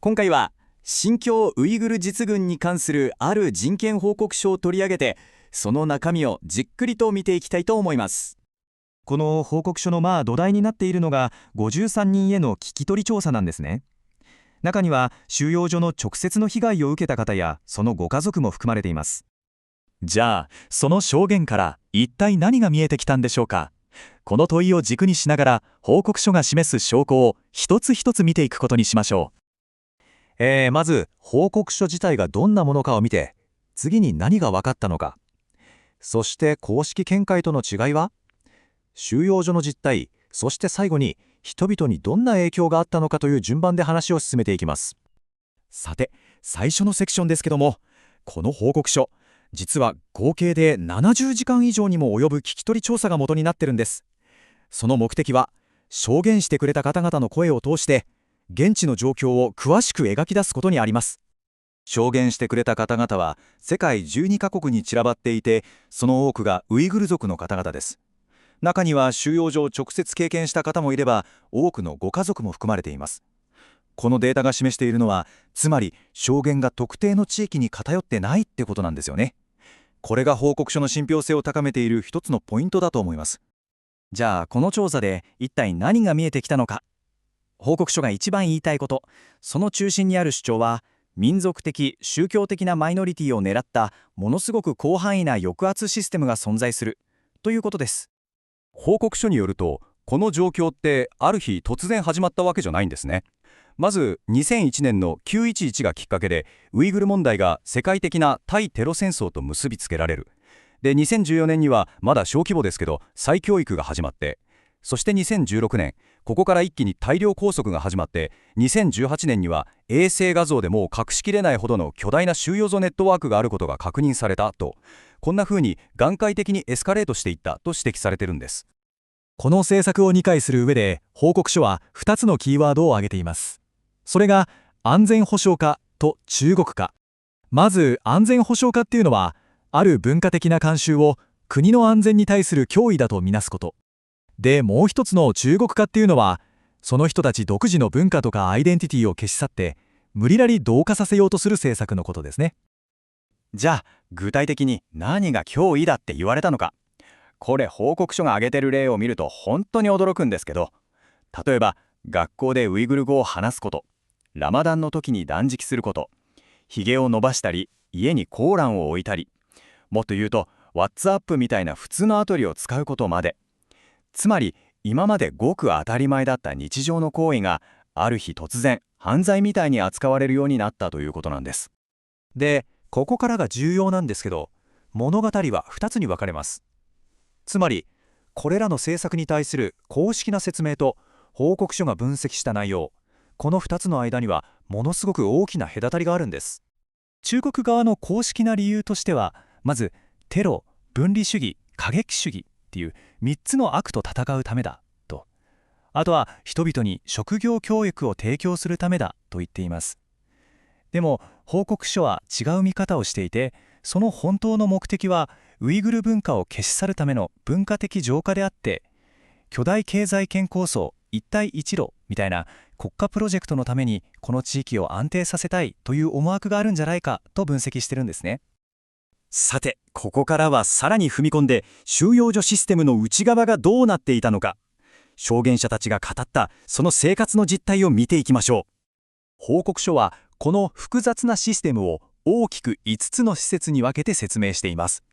今回は新疆ウイグル実軍に関するある人権報告書を取り上げて、その中身をじっくりと見ていきたいと思います。この報告書の土台になっているのが53人への聞き取り調査なんですね。中には収容所の直接の被害を受けた方やそのご家族も含まれています。じゃあ、その証言から一体何が見えてきたんでしょうか。この問いを軸にしながら報告書が示す証拠を一つ一つ見ていくことにしましょう。まず報告書自体がどんなものかを見て、次に何が分かったのか、そして公式見解との違いは、収容所の実態、そして最後に人々にどんな影響があったのかという順番で話を進めていきます。さて、最初のセクションですけども、この報告書、実は合計で70時間以上にも及ぶ聞き取り調査が元になってるんです。その目的は、証言してくれた方々の声を通して現地の状況を詳しく描き出すことにあります。証言してくれた方々は世界12カ国に散らばっていて、その多くがウイグル族の方々です。中には収容所を直接経験した方もいれば、多くのご家族も含まれています。このデータが示しているのは、つまり証言が特定の地域に偏ってないってことなんですよね。これが報告書の信憑性を高めている一つのポイントだと思います。じゃあこの調査で一体何が見えてきたのか。報告書が一番言いたいこと、その中心にある主張は、民族的・宗教的なマイノリティを狙ったものすごく広範囲な抑圧システムが存在するということです。報告書によると、この状況ってある日突然始まったわけじゃないんですね。まず2001年の911がきっかけで、ウイグル問題が世界的な対テロ戦争と結びつけられる。で、2014年にはまだ小規模ですけど再教育が始まって、そして2016年、ここから一気に大量拘束が始まって、2018年には衛星画像でもう隠しきれないほどの巨大な収容所ネットワークがあることが確認されたと、こんな風に段階的にエスカレートしていったと指摘されてるんです。この政策を理解する上で、報告書は2つのキーワードを挙げています。それが安全保障化と中国化。まず安全保障化っていうのは、ある文化的な慣習を国の安全に対する脅威だとみなすことで、もう一つの中国化っていうのは、その人たち独自の文化とかアイデンティティを消し去って無理やり同化させようとする政策のことですね。じゃあ具体的に何が脅威だって言われたのか。これ報告書が挙げてる例を見ると本当に驚くんですけど、例えば学校でウイグル語を話すこと、ラマダンの時に断食すること、ひげを伸ばしたり家にコーランを置いたり、もっと言うと WhatsApp みたいな普通のアプリを使うことまで。つまり今までごく当たり前だった日常の行為が、ある日突然犯罪みたいに扱われるようになったということなんです。で、ここからが重要なんですけど、物語は2つに分かれます。つまりこれらの政策に対する公式な説明と報告書が分析した内容、この2つの間にはものすごく大きな隔たりがあるんです。中国側の公式な理由としては、まずテロ、分離主義、過激主義っていう3つの悪と戦うためだと、あとは人々に職業教育を提供するためだと言っています。でも報告書は違う見方をしていて、その本当の目的はウイグル文化を消し去るための文化的浄化であって、巨大経済圏構想一帯一路みたいな国家プロジェクトのためにこの地域を安定させたいという思惑があるんじゃないかと分析してるんですね。さて、ここからはさらに踏み込んで、収容所システムの内側がどうなっていたのか、証言者たちが語ったその生活の実態を見ていきましょう。報告書はこの複雑なシステムを大きく5つの施設に分けて説明しています。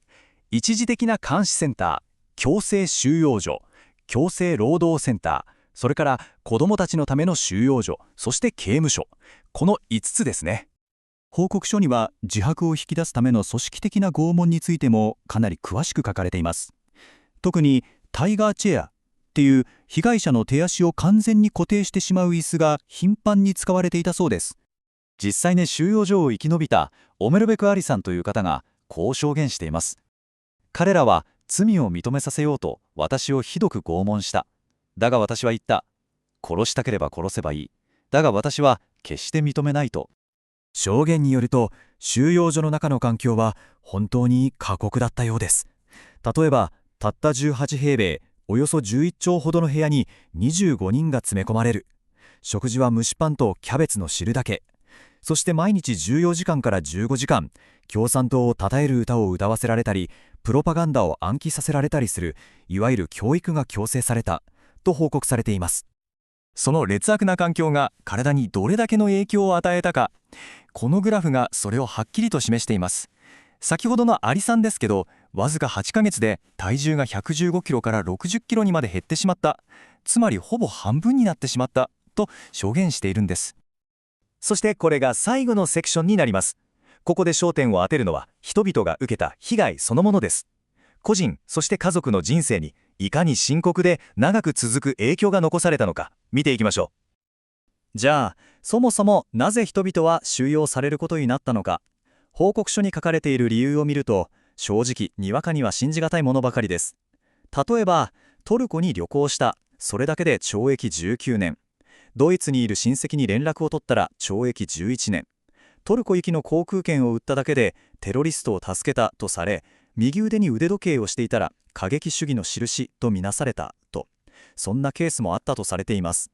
一時的な監視センター、強制収容所、強制労働センター、それから子どもたちのための収容所、そして刑務所、この5つですね。報告書には自白を引き出すための組織的な拷問についてもかなり詳しく書かれています。特にタイガーチェアっていう被害者の手足を完全に固定してしまう椅子が頻繁に使われていたそうです。実際に収容所を生き延びたオメルベク・アリさんという方がこう証言しています。彼らは罪を認めさせようと私をひどく拷問した。だが私は言った。殺したければ殺せばいい。だが私は決して認めないと。証言によると、収容所の中の環境は本当に過酷だったようです。例えば、たった18平米、およそ11畳ほどの部屋に25人が詰め込まれる。食事は蒸しパンとキャベツの汁だけ。そして毎日14時間から15時間、共産党を称える歌を歌わせられたり、プロパガンダを暗記させられたりする、いわゆる教育が強制された、と報告されています。その劣悪な環境が体にどれだけの影響を与えたか、このグラフがそれをはっきりと示しています。先ほどのアリさんですけど、わずか8ヶ月で体重が115キロから60キロにまで減ってしまった、つまりほぼ半分になってしまったと証言しているんです。そしてこれが最後のセクションになります。ここで焦点を当てるのは人々が受けた被害そのものです。個人、そして家族の人生にいかに深刻で長く続く影響が残されたのか見ていきましょう。じゃあ、そもそもなぜ人々は収容されることになったのか。報告書に書かれている理由を見ると、正直にわかには信じがたいものばかりです。例えば、トルコに旅行した、それだけで懲役19年。ドイツにいる親戚に連絡を取ったら懲役11年。トルコ行きの航空券を売っただけでテロリストを助けたとされ、右腕に腕時計をしていたら過激主義の印とみなされたと、そんなケースもあったとされています。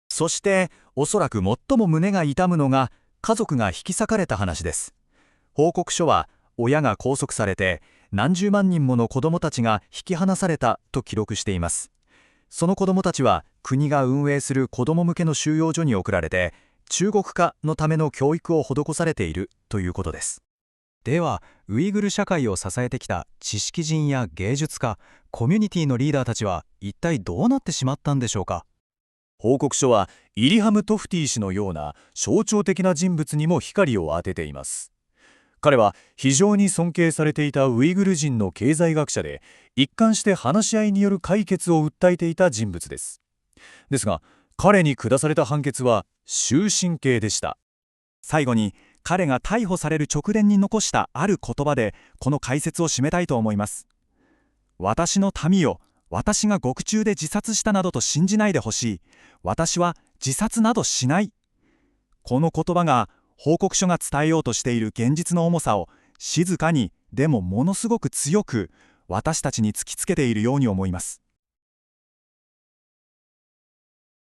そして、おそらく最も胸が痛むのが、家族が引き裂かれた話です。報告書は、親が拘束されて、何十万人もの子供たちが引き離されたと記録しています。その子供たちは、国が運営する子供向けの収容所に送られて、中国化のための教育を施されているということです。では、ウイグル社会を支えてきた知識人や芸術家、コミュニティのリーダーたちは一体どうなってしまったんでしょうか。報告書はイリハム・トフティ氏のような象徴的な人物にも光を当てています。彼は非常に尊敬されていたウイグル人の経済学者で、一貫して話し合いによる解決を訴えていた人物です。ですが、彼に下された判決は終身刑でした。最後に、彼が逮捕される直前に残したある言葉で、この解説を締めたいと思います。私の民よ、私が獄中で自殺したなどと信じないでほしい。私は自殺などしない。この言葉が、報告書が伝えようとしている現実の重さを、静かに、でもものすごく強く、私たちに突きつけているように思います。